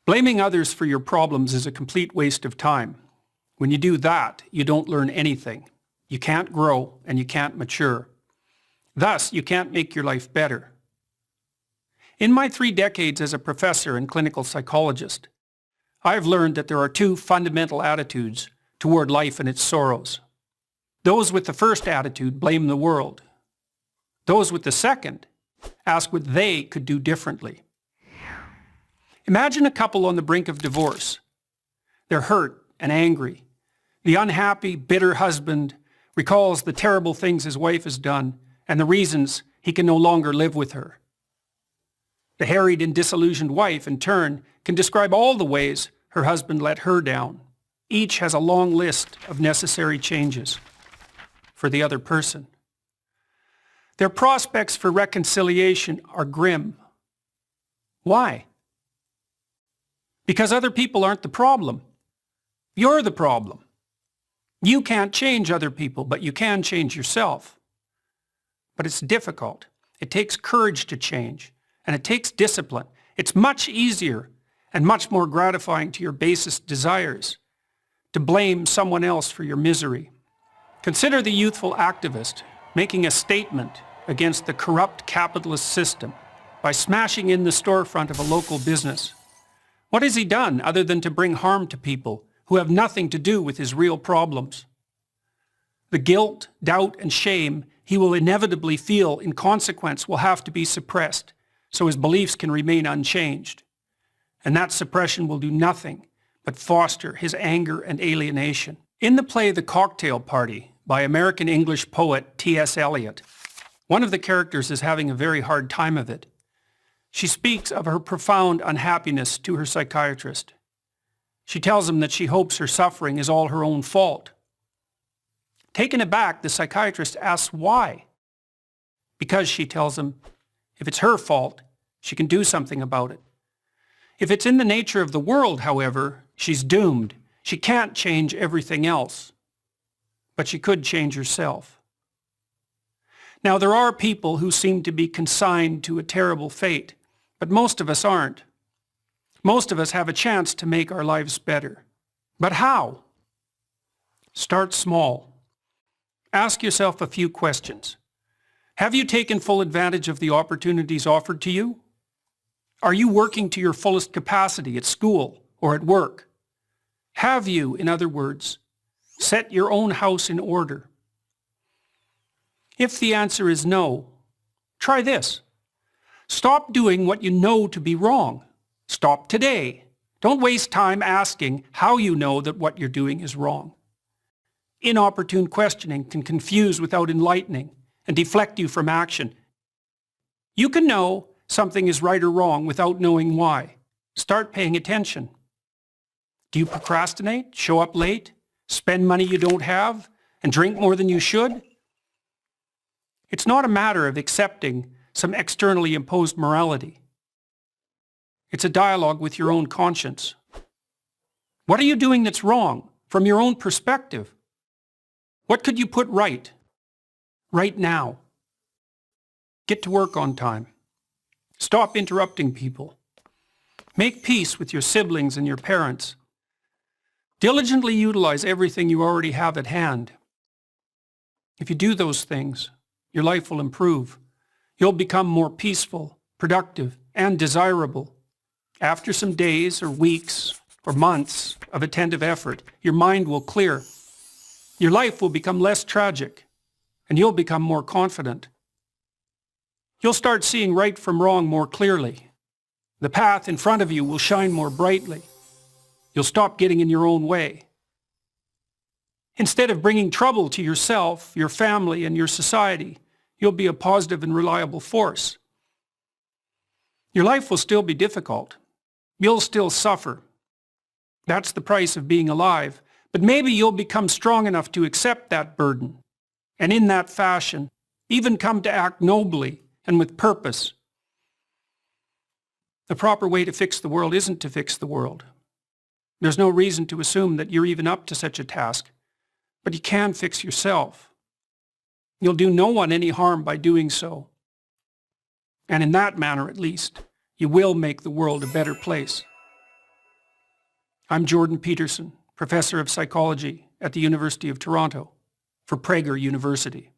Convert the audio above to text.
Blaming others for your problems is a complete waste of time. When you do that, you don't learn anything. You can't grow and you can't mature. Thus, you can't make your life better. In my 3 decades as a professor and clinical psychologist, I've learned that there are 2 fundamental attitudes toward life and its sorrows. Those with the first attitude blame the world. Those with the second ask what they could do differently. Imagine a couple on the brink of divorce. They're hurt and angry. The unhappy, bitter husband recalls the terrible things his wife has done and the reasons he can no longer live with her. The harried and disillusioned wife, in turn, can describe all the ways her husband let her down. Each has a long list of necessary changes for the other person. Their prospects for reconciliation are grim. Why? Because other people aren't the problem. You're the problem. You can't change other people, but you can change yourself. But it's difficult. It takes courage to change, and it takes discipline. It's much easier and much more gratifying to your basest desires to blame someone else for your misery. Consider the youthful activist making a statement against the corrupt capitalist system by smashing in the storefront of a local business. What has he done other than to bring harm to people who have nothing to do with his real problems? The guilt, doubt, and shame he will inevitably feel in consequence will have to be suppressed so his beliefs can remain unchanged. And that suppression will do nothing but foster his anger and alienation. In the play The Cocktail Party by American English poet T.S. Eliot, one of the characters is having a very hard time of it. She speaks of her profound unhappiness to her psychiatrist. She tells him that she hopes her suffering is all her own fault. Taken aback, the psychiatrist asks why. Because, she tells him, if it's her fault, she can do something about it. If it's in the nature of the world, however, she's doomed. She can't change everything else. But she could change herself. Now, there are people who seem to be consigned to a terrible fate, but most of us aren't. Most of us have a chance to make our lives better. But how? Start small. Ask yourself a few questions. Have you taken full advantage of the opportunities offered to you? Are you working to your fullest capacity at school or at work? Have you, in other words, set your own house in order? If the answer is no, try this. Stop doing what you know to be wrong. Stop today. Don't waste time asking how you know that what you're doing is wrong. Inopportune questioning can confuse without enlightening and deflect you from action. You can know something is right or wrong without knowing why. Start paying attention. Do you procrastinate, show up late, spend money you don't have, and drink more than you should? It's not a matter of accepting some externally imposed morality. It's a dialogue with your own conscience. What are you doing that's wrong from your own perspective? What could you put right now? Get to work on time. Stop interrupting people. Make peace with your siblings and your parents. Diligently utilize everything you already have at hand. If you do those things, your life will improve. You'll become more peaceful, productive, and desirable. After some days or weeks or months of attentive effort, your mind will clear. Your life will become less tragic, and you'll become more confident. You'll start seeing right from wrong more clearly. The path in front of you will shine more brightly. You'll stop getting in your own way. Instead of bringing trouble to yourself, your family, and your society, you'll be a positive and reliable force. Your life will still be difficult. You'll still suffer. That's the price of being alive. But maybe you'll become strong enough to accept that burden, and in that fashion, even come to act nobly and with purpose. The proper way to fix the world isn't to fix the world. There's no reason to assume that you're even up to such a task, but you can fix yourself. You'll do no one any harm by doing so. And in that manner, at least, you will make the world a better place. I'm Jordan Peterson, professor of psychology at the University of Toronto for Prager University.